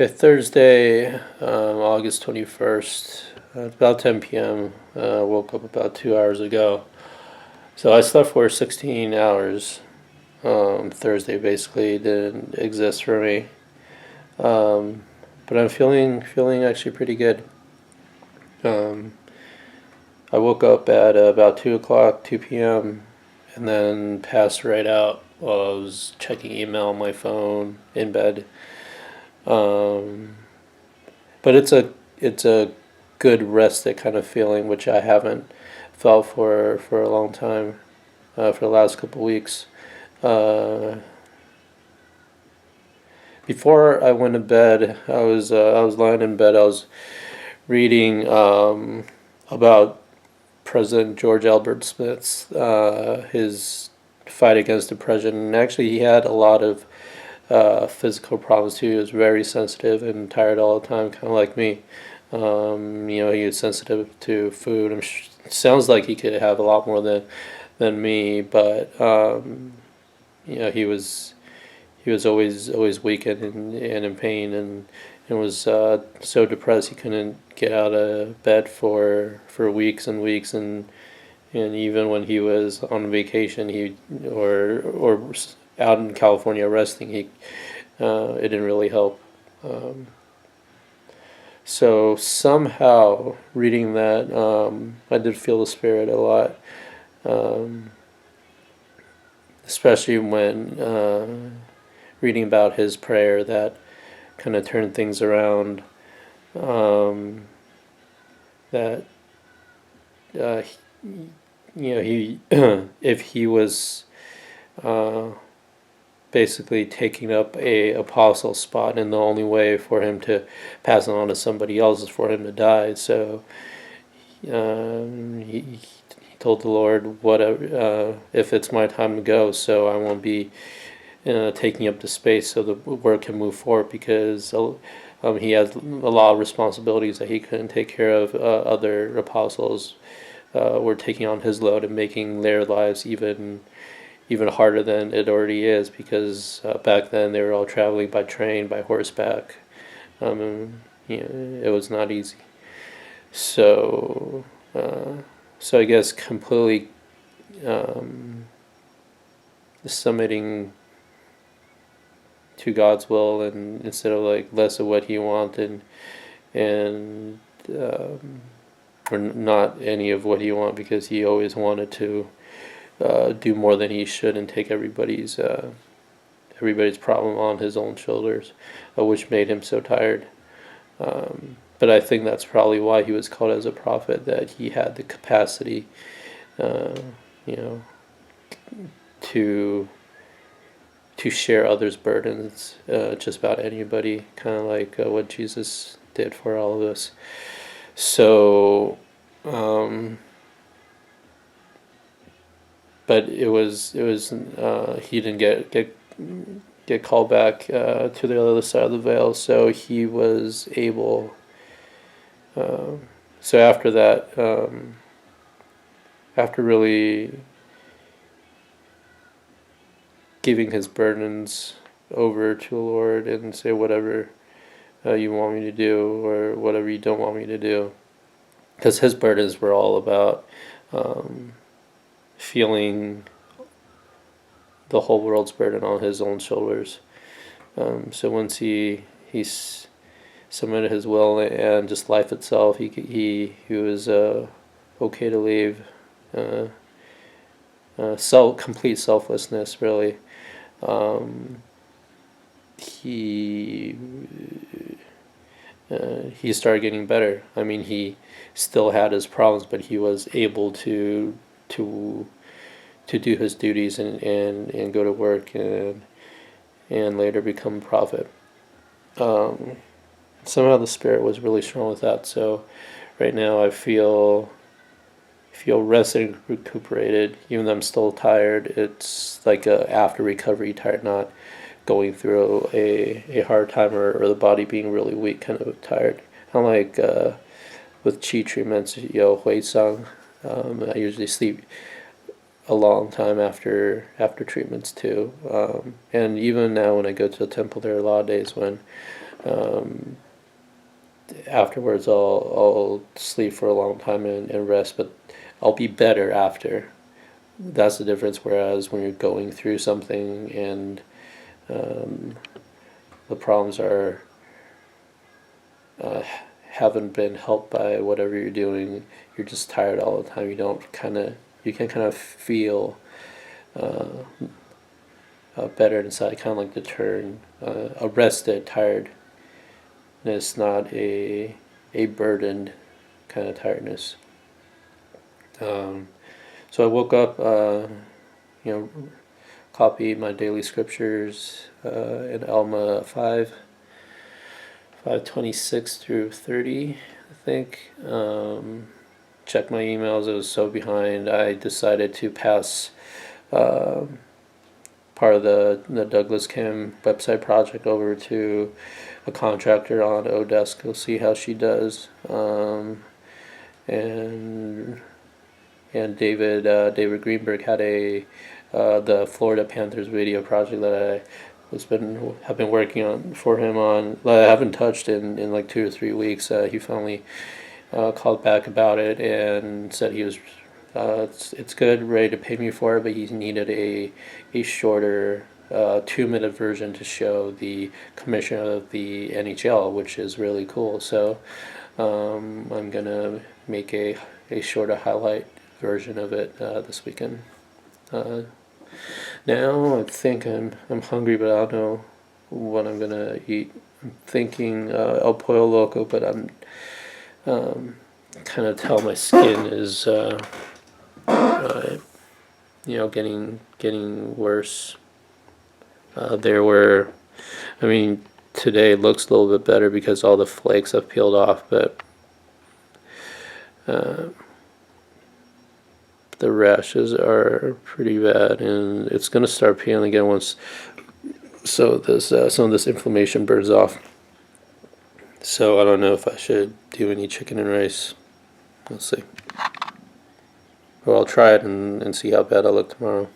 Okay, Thursday, August 21st, about 10 p.m. Woke up about 2 hours ago. So I slept for 16 hours. Thursday basically didn't exist for me. Um, but I'm feeling actually pretty good. Um, I woke up at about 2 o'clock, 2 p.m., and then passed right out while I was checking email on my phone in bed. Um, but it's a good rested kind of feeling, which I haven't felt for a long time, for the last couple of weeks. Uh, Before I went to bed, I was lying in bed. I was reading about President George Albert Smith's his fight against depression, and actually he had a lot of physical problems too. He was very sensitive and tired all the time, kind of like me. He was sensitive to food. Sounds like he could have a lot more than me, but he was always weak and in pain, and was so depressed he couldn't get out of bed for weeks and weeks, and even when he was on vacation, or out in California resting, it didn't really help. Um, so somehow reading that, I did feel the spirit a lot, um, especially when reading about his prayer that kind of turned things around. Um, that he, he if he was uh, basically taking up a apostle spot, and the only way for him to pass it on to somebody else is for him to die. So he told the Lord, whatever, if it's my time to go, so I won't be taking up the space so the work can move forward, because he has a lot of responsibilities that he couldn't take care of. Other apostles were taking on his load and making their lives even harder than it already is, because back then they were all traveling by train, by horseback. It was not easy. So, so I guess completely submitting to God's will, and instead of like less of what He wanted, and or not any of what He wanted, because He always wanted to do more than He should and take everybody's problem on His own shoulders, which made Him so tired. But I think that's probably why He was called as a prophet, that He had the capacity, uh, you know, to share others' burdens, just about anybody, kind of like what Jesus did for all of us. So, but it was he didn't get called back to the other side of the veil, so he was able. So after that, after really giving his burdens over to the Lord and say, whatever you want me to do, or whatever you don't want me to do, because his burdens were all about feeling the whole world's burden on his own shoulders. So once he submitted his will and just life itself, he was okay to leave. Complete selflessness, really. He he started getting better. I mean, he still had his problems, but he was able to do his duties, and go to work, and later become a prophet. Somehow the spirit was really strong with that. So right now I feel rested and recuperated, even though I'm still tired. It's like a after recovery tired, not going through a hard time, or the body being really weak kind of tired. Unlike with Qi treatments, Hui Sang, I usually sleep a long time after treatments too. And even now when I go to the temple, there are a lot of days when Um, Afterwards, I'll sleep for a long time and rest, but I'll be better after. That's the difference. Whereas when you're going through something and um, the problems are uh, haven't been helped by whatever you're doing, you're just tired all the time. You can kind of feel uh, better inside, kind of like the turn, a rested tiredness, not a burdened kind of tiredness. So I woke up, you know, copied my daily scriptures in Alma 5:26 through 30, I think. Checked my emails. I was so behind. I decided to pass uh, part of the Douglas Kim website project over to a contractor on Odesk. We'll see how she does. And David Greenberg had the Florida Panthers video project that have been working on for him on. I haven't touched in like 2 or 3 weeks. He finally called back about it and said he was it's good, ready to pay me for it, but he needed a shorter 2-minute version to show the commission of the NHL, which is really cool. So I'm gonna make a shorter highlight version of it this weekend. Now I think I'm hungry, but I don't know what I'm gonna eat. I'm thinking El Pollo Loco, but I'm kind of tell my skin is getting worse. I mean, today looks a little bit better because all the flakes have peeled off, but the rashes are pretty bad, and it's gonna start peeling again once. So this some of this inflammation burns off. So I don't know if I should do any chicken and rice. We'll see. Well, I'll try it and see how bad I look tomorrow.